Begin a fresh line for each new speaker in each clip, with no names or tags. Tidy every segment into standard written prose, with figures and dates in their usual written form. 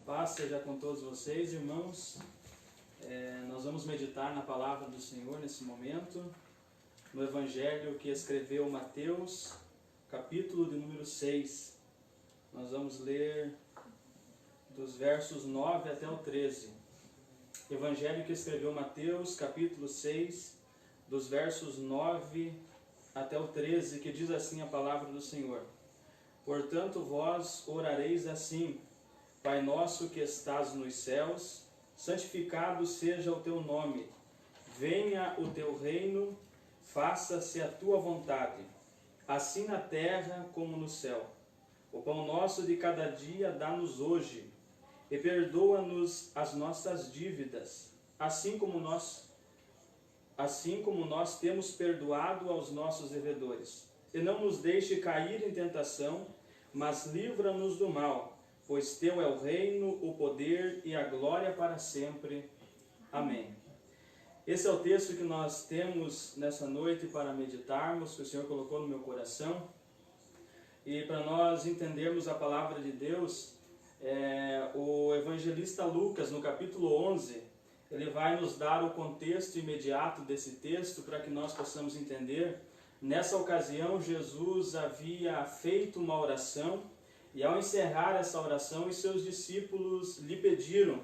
Paz seja com todos vocês, irmãos. Nós vamos meditar na palavra do Senhor nesse momento, no Evangelho que escreveu Mateus, capítulo de número 6. Nós vamos ler dos versos 9 até o 13. Evangelho que escreveu Mateus, capítulo 6, dos versos 9 até o 13, que diz assim a palavra do Senhor. Portanto, vós orareis assim: Pai nosso que estás nos céus, santificado seja o teu nome. Venha o teu reino, faça-se a tua vontade, assim na terra como no céu. O pão nosso de cada dia dá-nos hoje, e perdoa-nos as nossas dívidas, assim como nós temos perdoado aos nossos devedores. E não nos deixe cair em tentação, mas livra-nos do mal. Pois teu é o reino, o poder e a glória para sempre. Amém. Esse é o texto que nós temos nessa noite para meditarmos, que o Senhor colocou no meu coração. E para nós entendermos a palavra de Deus, o evangelista Lucas, no capítulo 11, ele vai nos dar o contexto imediato desse texto para que nós possamos entender. Nessa ocasião, Jesus havia feito uma oração, e ao encerrar essa oração, os seus discípulos lhe pediram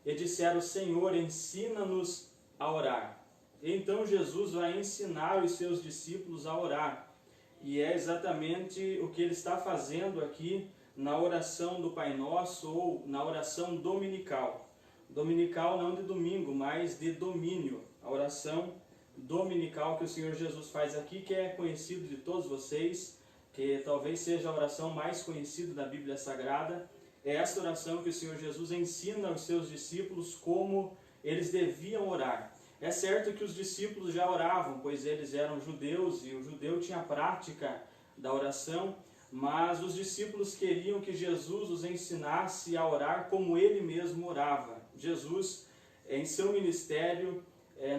e disseram: Senhor, ensina-nos a orar. E então Jesus vai ensinar os seus discípulos a orar. E é exatamente o que ele está fazendo aqui na oração do Pai Nosso, ou na oração dominical. Dominical não de domingo, mas de domínio. A oração dominical que o Senhor Jesus faz aqui, que é conhecido de todos vocês, que talvez seja a oração mais conhecida da Bíblia Sagrada. É essa oração que o Senhor Jesus ensina aos seus discípulos como eles deviam orar. É certo que os discípulos já oravam, pois eles eram judeus e o judeu tinha a prática da oração, mas os discípulos queriam que Jesus os ensinasse a orar como ele mesmo orava. Jesus, em seu ministério,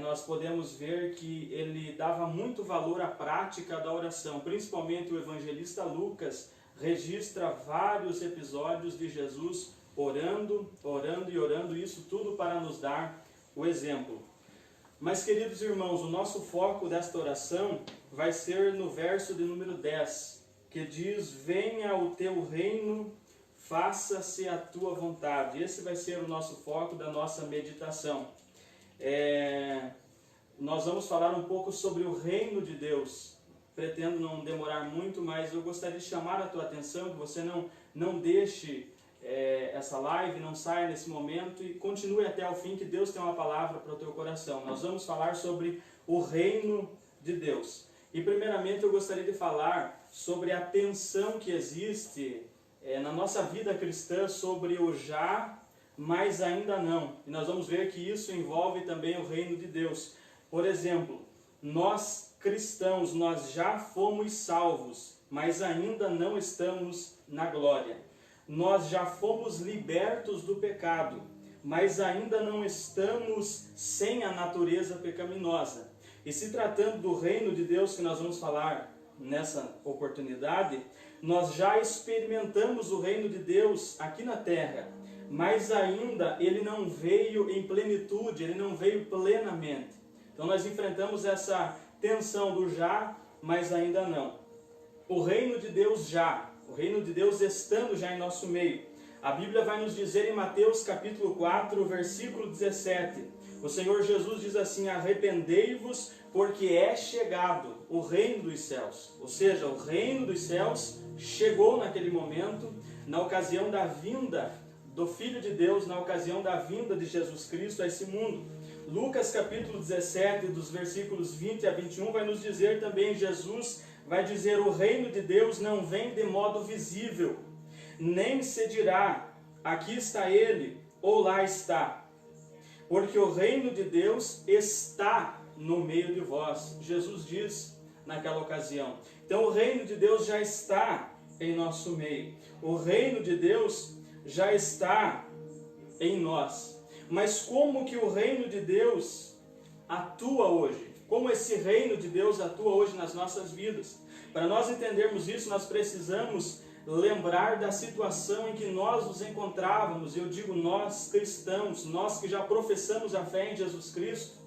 nós podemos ver que ele dava muito valor à prática da oração. Principalmente o evangelista Lucas registra vários episódios de Jesus orando, orando e orando, isso tudo para nos dar o exemplo. Mas, queridos irmãos, o nosso foco desta oração vai ser no verso de número 10, que diz: venha o teu reino, faça-se a tua vontade. Esse vai ser o nosso foco da nossa meditação. Nós vamos falar um pouco sobre o reino de Deus. Pretendo não demorar muito, mas eu gostaria de chamar a tua atenção, que você não deixe essa live, não saia nesse momento e continue até o fim, que Deus tem uma palavra para o teu coração. Nós vamos falar sobre o reino de Deus. E primeiramente eu gostaria de falar sobre a tensão que existe na nossa vida cristã sobre o já, mas ainda não. E nós vamos ver que isso envolve também o reino de Deus. Por exemplo, nós cristãos, nós já fomos salvos, mas ainda não estamos na glória. Nós já fomos libertos do pecado, mas ainda não estamos sem a natureza pecaminosa. E se tratando do reino de Deus que nós vamos falar nessa oportunidade, nós já experimentamos o reino de Deus aqui na terra, mas ainda ele não veio em plenitude, ele não veio plenamente. Então nós enfrentamos essa tensão do já, mas ainda não. O reino de Deus já, o reino de Deus estando já em nosso meio. A Bíblia vai nos dizer em Mateus capítulo 4, versículo 17, o Senhor Jesus diz assim: arrependei-vos, porque é chegado o reino dos céus. Ou seja, o reino dos céus chegou naquele momento, na ocasião da vinda do Filho de Deus, na ocasião da vinda de Jesus Cristo a esse mundo. Lucas capítulo 17, dos versículos 20 a 21, vai nos dizer também, Jesus vai dizer: o reino de Deus não vem de modo visível, nem se dirá, aqui está ele, ou lá está, porque o reino de Deus está no meio de vós. Jesus diz naquela ocasião. Então o reino de Deus já está em nosso meio. O reino de Deus já está em nós. Mas como que o reino de Deus atua hoje? Como esse reino de Deus atua hoje nas nossas vidas? Para nós entendermos isso, nós precisamos lembrar da situação em que nós nos encontrávamos. Eu digo nós cristãos, nós que já professamos a fé em Jesus Cristo.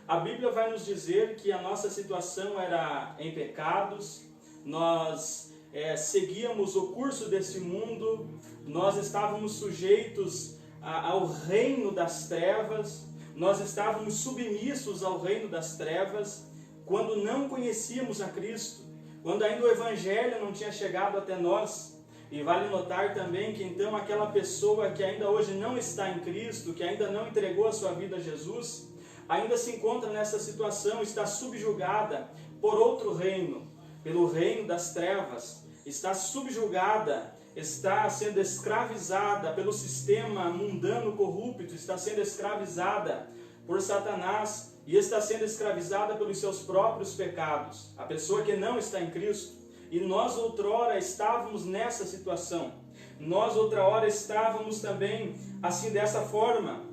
A Bíblia vai nos dizer que a nossa situação era em pecados, nós seguíamos o curso desse mundo, nós estávamos sujeitos ao reino das trevas, nós estávamos submissos ao reino das trevas, quando não conhecíamos a Cristo, quando ainda o Evangelho não tinha chegado até nós. E vale notar também que então aquela pessoa que ainda hoje não está em Cristo, que ainda não entregou a sua vida a Jesus, ainda se encontra nessa situação, está subjugada por outro reino, pelo reino das trevas, está subjugada, está sendo escravizada pelo sistema mundano corrupto, está sendo escravizada por Satanás e está sendo escravizada pelos seus próprios pecados. A pessoa que não está em Cristo. E nós outrora estávamos nessa situação. Nós outrora estávamos também assim dessa forma.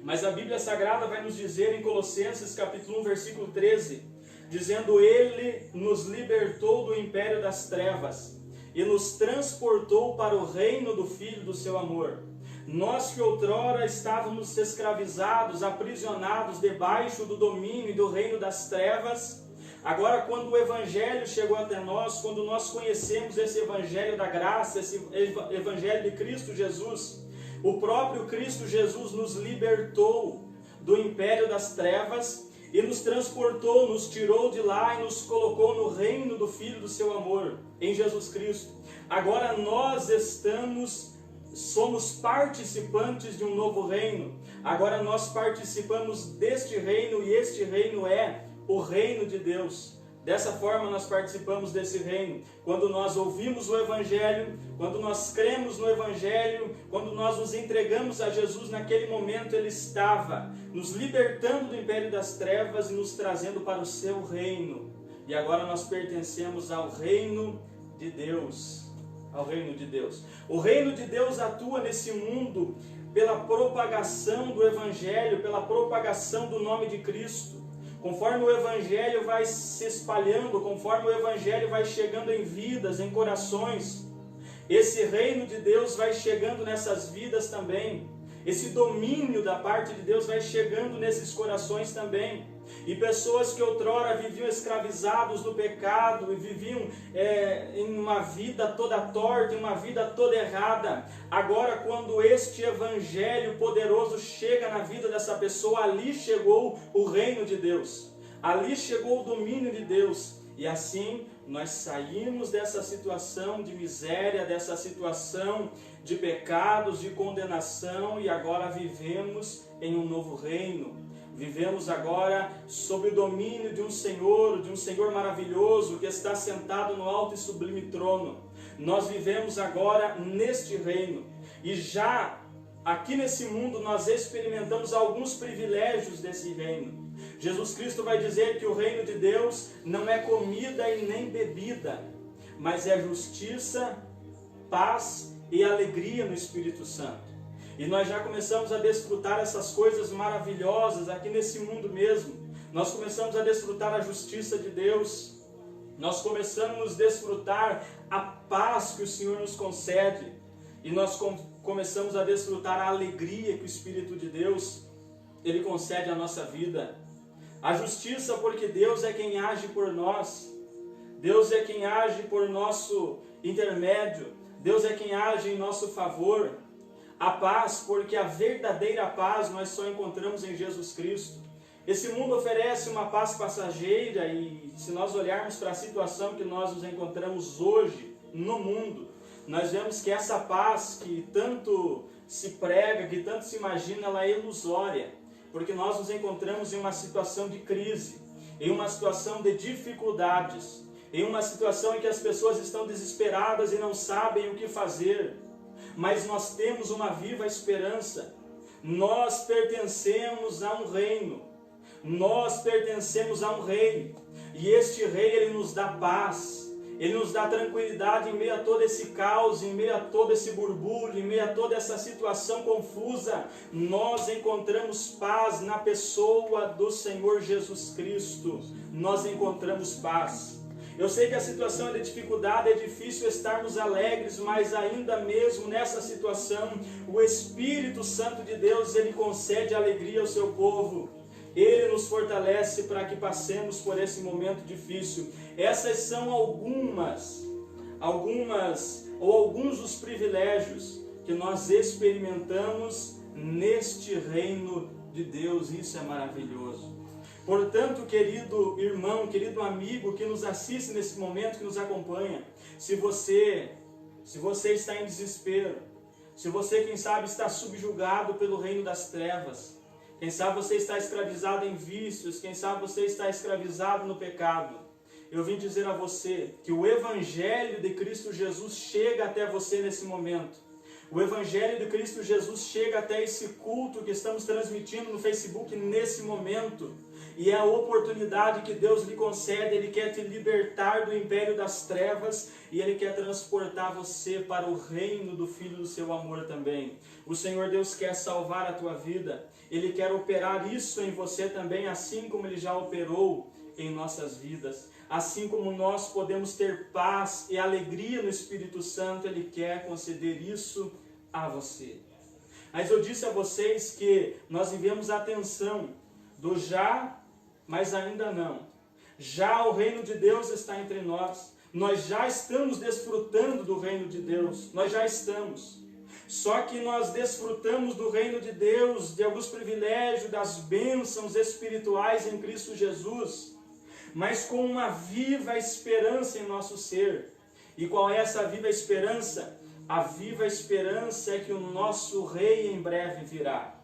Mas a Bíblia Sagrada vai nos dizer em Colossenses capítulo 1, versículo 13, dizendo: Ele nos libertou do império das trevas e nos transportou para o reino do Filho do seu amor. Nós que outrora estávamos escravizados, aprisionados debaixo do domínio e do reino das trevas, agora quando o Evangelho chegou até nós, quando nós conhecemos esse Evangelho da graça, esse Evangelho de Cristo Jesus, o próprio Cristo Jesus nos libertou do império das trevas e nos transportou, nos tirou de lá e nos colocou no reino do Filho do seu amor, em Jesus Cristo. Agora nós somos participantes de um novo reino. Agora nós participamos deste reino e este reino é o reino de Deus. Dessa forma nós participamos desse reino. Quando nós ouvimos o Evangelho, quando nós cremos no Evangelho, quando nós nos entregamos a Jesus, naquele momento Ele estava nos libertando do império das trevas e nos trazendo para o seu reino. E agora nós pertencemos ao reino de Deus. Ao reino de Deus. O reino de Deus atua nesse mundo pela propagação do Evangelho, pela propagação do nome de Cristo. Conforme o Evangelho vai se espalhando, conforme o Evangelho vai chegando em vidas, em corações, esse reino de Deus vai chegando nessas vidas também. Esse domínio da parte de Deus vai chegando nesses corações também. E pessoas que outrora viviam escravizados no pecado e viviam em uma vida toda torta, em uma vida toda errada, agora quando este Evangelho poderoso chega na vida dessa pessoa, ali chegou o reino de Deus, ali chegou o domínio de Deus. E assim nós saímos dessa situação de miséria, dessa situação de pecados, de condenação, e agora vivemos em um novo reino. Vivemos agora sob o domínio de um Senhor maravilhoso que está sentado no alto e sublime trono. Nós vivemos agora neste reino e já aqui nesse mundo nós experimentamos alguns privilégios desse reino. Jesus Cristo vai dizer que o reino de Deus não é comida e nem bebida, mas é justiça, paz e alegria no Espírito Santo. E nós já começamos a desfrutar essas coisas maravilhosas aqui nesse mundo mesmo. Nós começamos a desfrutar a justiça de Deus. Nós começamos a desfrutar a paz que o Senhor nos concede. E nós começamos a desfrutar a alegria que o Espírito de Deus, Ele concede à nossa vida. A justiça porque Deus é quem age por nós. Deus é quem age por nosso intermédio. Deus é quem age em nosso favor. A paz, porque a verdadeira paz nós só encontramos em Jesus Cristo. Esse mundo oferece uma paz passageira e se nós olharmos para a situação que nós nos encontramos hoje no mundo, nós vemos que essa paz que tanto se prega, que tanto se imagina, ela é ilusória, porque nós nos encontramos em uma situação de crise, em uma situação de dificuldades, em uma situação em que as pessoas estão desesperadas e não sabem o que fazer. Mas nós temos uma viva esperança. Nós pertencemos a um reino. Nós pertencemos a um rei. E este rei, ele nos dá paz. Ele nos dá tranquilidade em meio a todo esse caos, em meio a todo esse burbúrio, em meio a toda essa situação confusa. Nós encontramos paz na pessoa do Senhor Jesus Cristo. Nós encontramos paz. Eu sei que a situação é de dificuldade, é difícil estarmos alegres, mas ainda mesmo nessa situação, o Espírito Santo de Deus, Ele concede alegria ao seu povo. Ele nos fortalece para que passemos por esse momento difícil. Essas são alguns dos privilégios que nós experimentamos neste reino de Deus. Isso é maravilhoso. Portanto, querido irmão, querido amigo que nos assiste nesse momento, que nos acompanha, se você está em desespero, se você, quem sabe, está subjugado pelo reino das trevas, quem sabe você está escravizado em vícios, quem sabe você está escravizado no pecado, eu vim dizer a você que o Evangelho de Cristo Jesus chega até você nesse momento. O Evangelho de Cristo Jesus chega até esse culto que estamos transmitindo no Facebook nesse momento. E é a oportunidade que Deus lhe concede. Ele quer te libertar do império das trevas e Ele quer transportar você para o reino do Filho do seu amor também. O Senhor Deus quer salvar a tua vida. Ele quer operar isso em você também, assim como Ele já operou em nossas vidas. Assim como nós podemos ter paz e alegria no Espírito Santo, Ele quer conceder isso a você. Mas eu disse a vocês que nós vivemos a tensão do já, mas ainda não. Já o reino de Deus está entre nós. Nós já estamos desfrutando do reino de Deus. Nós já estamos. Só que nós desfrutamos do reino de Deus, de alguns privilégios, das bênçãos espirituais em Cristo Jesus, mas com uma viva esperança em nosso ser. E qual é essa viva esperança? A viva esperança é que o nosso Rei em breve virá.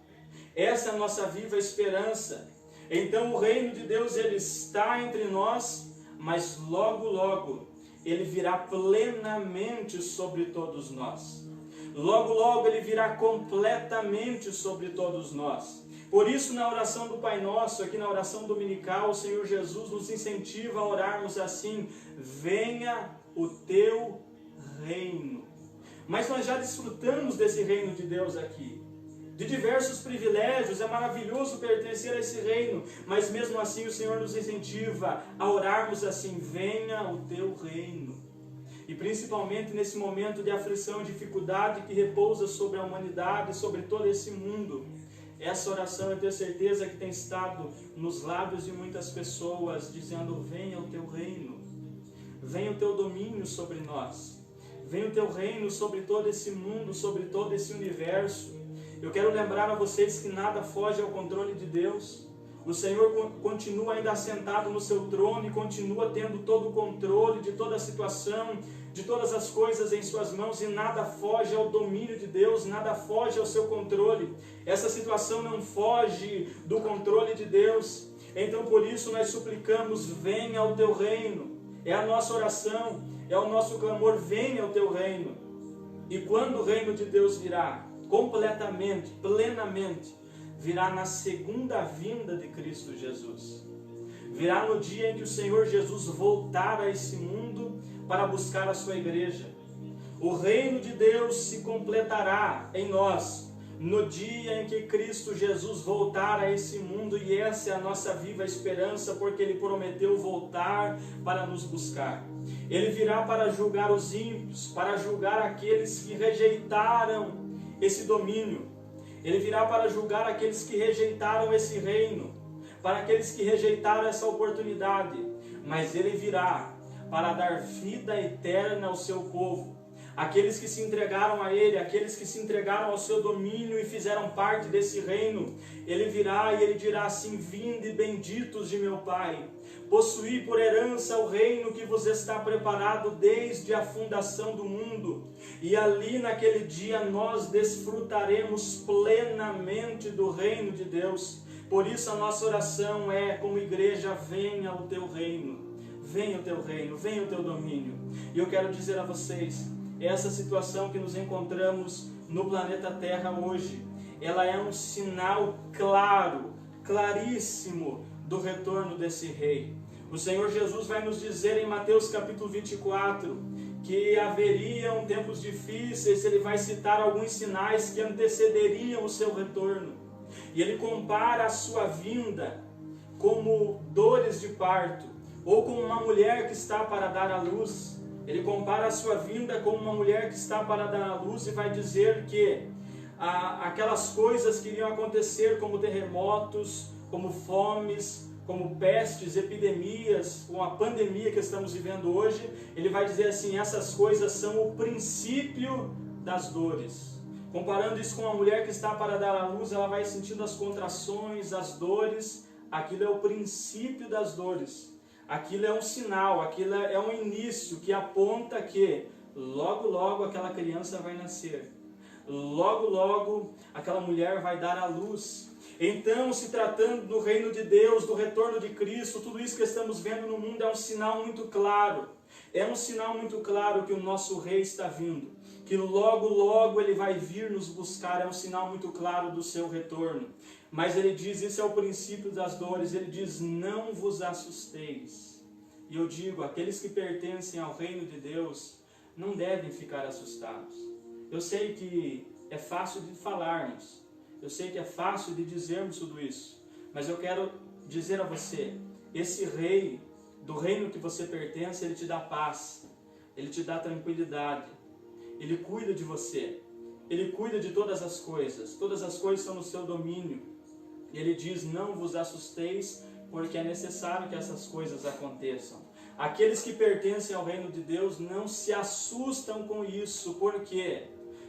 Essa é a nossa viva esperança. Então o reino de Deus, ele está entre nós, mas logo, logo, ele virá plenamente sobre todos nós. Logo, logo, ele virá completamente sobre todos nós. Por isso, na oração do Pai Nosso, aqui na oração dominical, o Senhor Jesus nos incentiva a orarmos assim: venha o teu reino. Mas nós já desfrutamos desse reino de Deus aqui, de diversos privilégios. É maravilhoso pertencer a esse reino, mas mesmo assim o Senhor nos incentiva a orarmos assim: venha o teu reino. E principalmente nesse momento de aflição e dificuldade que repousa sobre a humanidade, sobre todo esse mundo, essa oração eu tenho certeza que tem estado nos lábios de muitas pessoas, dizendo: venha o teu reino, venha o teu domínio sobre nós, venha o teu reino sobre todo esse mundo, sobre todo esse universo. Eu quero lembrar a vocês que nada foge ao controle de Deus. O Senhor continua ainda assentado no seu trono e continua tendo todo o controle de toda a situação, de todas as coisas em suas mãos, e nada foge ao domínio de Deus, nada foge ao seu controle. Essa situação não foge do controle de Deus. Então por isso nós suplicamos: venha ao teu reino. É a nossa oração, é o nosso clamor: venha ao teu reino. E quando o reino de Deus virá completamente, plenamente, virá na segunda vinda de Cristo Jesus. Virá no dia em que o Senhor Jesus voltar a esse mundo para buscar a sua igreja. O reino de Deus se completará em nós no dia em que Cristo Jesus voltar a esse mundo, e essa é a nossa viva esperança, porque Ele prometeu voltar para nos buscar. Ele virá para julgar os ímpios, para julgar aqueles que rejeitaram esse domínio. Ele virá para julgar aqueles que rejeitaram esse reino, para aqueles que rejeitaram essa oportunidade. Mas Ele virá para dar vida eterna ao seu povo, aqueles que se entregaram a Ele, aqueles que se entregaram ao seu domínio e fizeram parte desse reino. Ele virá e Ele dirá assim: vinde benditos de meu Pai, possuí por herança o reino que vos está preparado desde a fundação do mundo. E ali naquele dia nós desfrutaremos plenamente do reino de Deus. Por isso a nossa oração é, como igreja: venha o teu reino, venha o teu reino, venha o teu domínio. E eu quero dizer a vocês, essa situação que nos encontramos no planeta Terra hoje, ela é um sinal claro, claríssimo do retorno desse rei. O Senhor Jesus vai nos dizer em Mateus capítulo 24 que haveriam tempos difíceis. Ele vai citar alguns sinais que antecederiam o seu retorno. E ele compara a sua vinda como dores de parto, ou como uma mulher que está para dar à luz. Ele compara a sua vinda com uma mulher que está para dar à luz e vai dizer que aquelas coisas que iriam acontecer, como terremotos, como fomes, como pestes, epidemias, com a pandemia que estamos vivendo hoje, ele vai dizer assim, essas coisas são o princípio das dores. Comparando isso com a mulher que está para dar à luz, ela vai sentindo as contrações, as dores, aquilo é o princípio das dores. Aquilo é um sinal, aquilo é um início que aponta que logo, logo aquela criança vai nascer. Logo, logo aquela mulher vai dar à luz. Então, se tratando do reino de Deus, do retorno de Cristo, tudo isso que estamos vendo no mundo é um sinal muito claro. É um sinal muito claro que o nosso rei está vindo. Que logo, logo ele vai vir nos buscar. É um sinal muito claro do seu retorno. Mas ele diz, isso é o princípio das dores. Ele diz, não vos assusteis. E eu digo, aqueles que pertencem ao reino de Deus não devem ficar assustados. Eu sei que é fácil de falarmos. Eu sei que é fácil de dizermos tudo isso. Mas eu quero dizer a você, esse rei, do reino que você pertence, ele te dá paz. Ele te dá tranquilidade. Ele cuida de você. Ele cuida de todas as coisas. Todas as coisas estão no seu domínio. E ele diz, não vos assusteis, porque é necessário que essas coisas aconteçam. Aqueles que pertencem ao reino de Deus não se assustam com isso, porque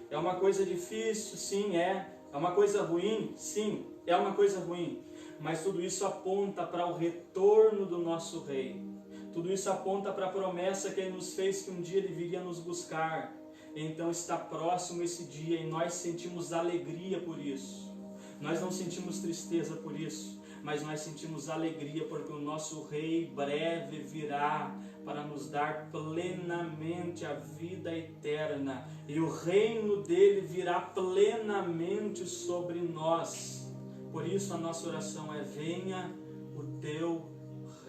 é uma coisa difícil, sim, é uma coisa ruim, sim, é uma coisa ruim, mas tudo isso aponta para o retorno do nosso rei. Tudo isso aponta para a promessa que ele nos fez, que um dia ele viria nos buscar. Então está próximo esse dia e nós sentimos alegria por isso. Nós não sentimos tristeza por isso, mas nós sentimos alegria porque o nosso rei breve virá para nos dar plenamente a vida eterna. E o reino dele virá plenamente sobre nós. Por isso a nossa oração é, venha o teu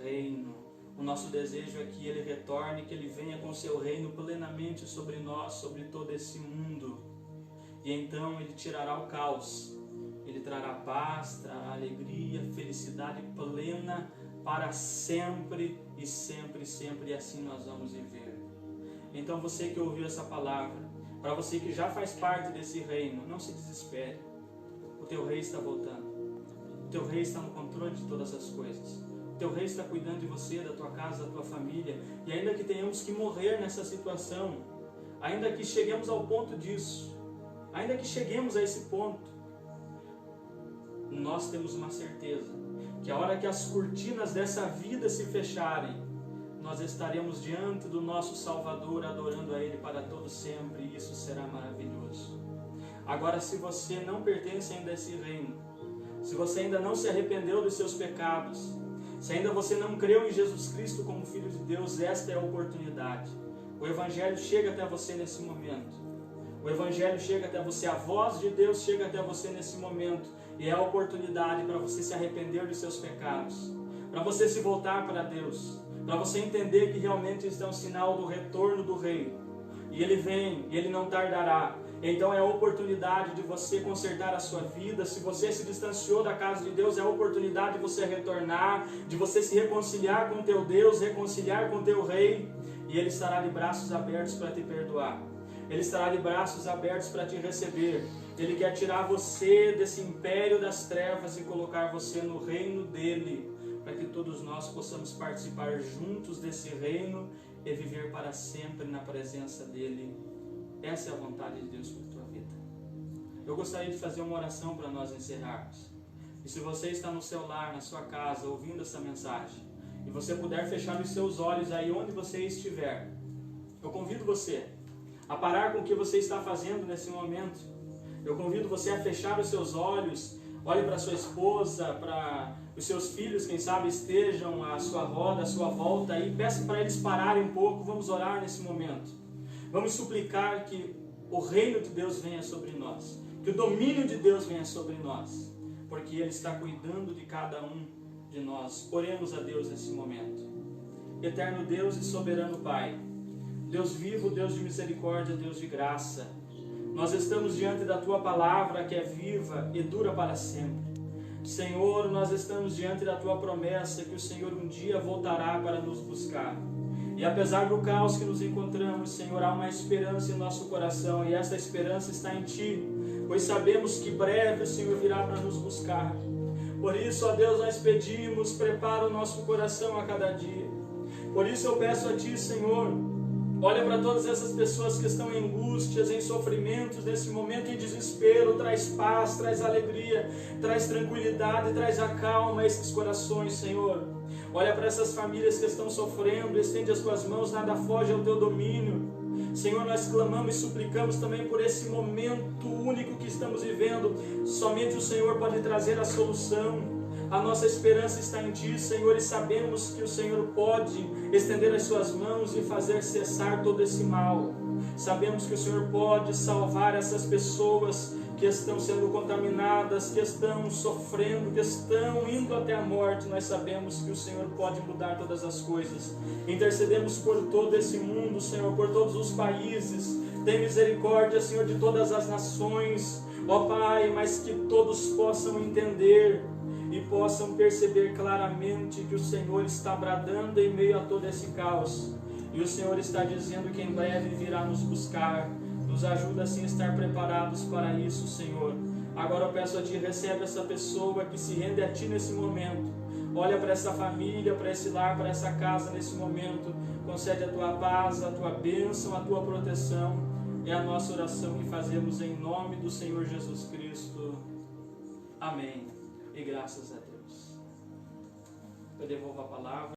reino. O nosso desejo é que ele retorne, que ele venha com o seu reino plenamente sobre nós, sobre todo esse mundo. E então ele tirará o caos. Ele trará paz, trará alegria, felicidade plena para sempre e sempre, sempre, e assim nós vamos viver. Então você que ouviu essa palavra, para você que já faz parte desse reino, não se desespere. O teu rei está voltando. O teu rei está no controle de todas as coisas. O teu rei está cuidando de você, da tua casa, da tua família. E ainda que tenhamos que morrer nessa situação, ainda que cheguemos ao ponto disso, ainda que cheguemos a esse ponto, nós temos uma certeza, que a hora que as cortinas dessa vida se fecharem, nós estaremos diante do nosso Salvador, adorando a Ele para todo sempre, e isso será maravilhoso. Agora, se você não pertence ainda a esse reino, se você ainda não se arrependeu dos seus pecados, se ainda você não creu em Jesus Cristo como Filho de Deus, esta é a oportunidade. O Evangelho chega até você nesse momento. O Evangelho chega até você, a voz de Deus chega até você nesse momento. E é a oportunidade para você se arrepender dos seus pecados, para você se voltar para Deus, para você entender que realmente isso é um sinal do retorno do Rei. E Ele vem, e Ele não tardará. Então é a oportunidade de você consertar a sua vida. Se você se distanciou da casa de Deus, é a oportunidade de você retornar, de você se reconciliar com o teu Deus, reconciliar com o teu Rei. E Ele estará de braços abertos para te perdoar. Ele estará de braços abertos para te receber. Ele quer tirar você desse império das trevas e colocar você no reino dele, para que todos nós possamos participar juntos desse reino e viver para sempre na presença dele. Essa é a vontade de Deus para a tua vida. Eu gostaria de fazer uma oração para nós encerrarmos. E se você está no seu lar, na sua casa, ouvindo essa mensagem, e você puder fechar os seus olhos aí onde você estiver, eu convido você a parar com o que você está fazendo nesse momento. Eu convido você a fechar os seus olhos, olhe para sua esposa, para os seus filhos, quem sabe estejam à sua roda, à sua volta, e peça para eles pararem um pouco. Vamos orar nesse momento. Vamos suplicar que o reino de Deus venha sobre nós, que o domínio de Deus venha sobre nós, porque Ele está cuidando de cada um de nós. Oremos a Deus nesse momento. Eterno Deus e soberano Pai, Deus vivo, Deus de misericórdia, Deus de graça, nós estamos diante da Tua palavra que é viva e dura para sempre. Senhor, nós estamos diante da Tua promessa que o Senhor um dia voltará para nos buscar. E apesar do caos que nos encontramos, Senhor, há uma esperança em nosso coração, e essa esperança está em Ti, pois sabemos que breve o Senhor virá para nos buscar. Por isso, ó Deus, nós pedimos, prepara o nosso coração a cada dia. Por isso eu peço a Ti, Senhor, olha para todas essas pessoas que estão em angústias, em sofrimentos, nesse momento em desespero, traz paz, traz alegria, traz tranquilidade, traz a calma a esses corações, Senhor. Olha para essas famílias que estão sofrendo, estende as Tuas mãos, nada foge ao Teu domínio. Senhor, nós clamamos e suplicamos também por esse momento único que estamos vivendo. Somente o Senhor pode trazer a solução. A nossa esperança está em Ti, Senhor, e sabemos que o Senhor pode estender as Suas mãos e fazer cessar todo esse mal. Sabemos que o Senhor pode salvar essas pessoas que estão sendo contaminadas, que estão sofrendo, que estão indo até a morte. Nós sabemos que o Senhor pode mudar todas as coisas. Intercedemos por todo esse mundo, Senhor, por todos os países. Tem misericórdia, Senhor, de todas as nações, ó Pai, mas que todos possam entender e possam perceber claramente que o Senhor está bradando em meio a todo esse caos. E o Senhor está dizendo que em breve virá nos buscar. Nos ajuda assim a estar preparados para isso, Senhor. Agora eu peço a Ti, recebe essa pessoa que se rende a Ti nesse momento. Olha para essa família, para esse lar, para essa casa nesse momento. Concede a Tua paz, a Tua bênção, a Tua proteção. É a nossa oração que fazemos em nome do Senhor Jesus Cristo. Amém. E graças a Deus. Eu devolvo a palavra.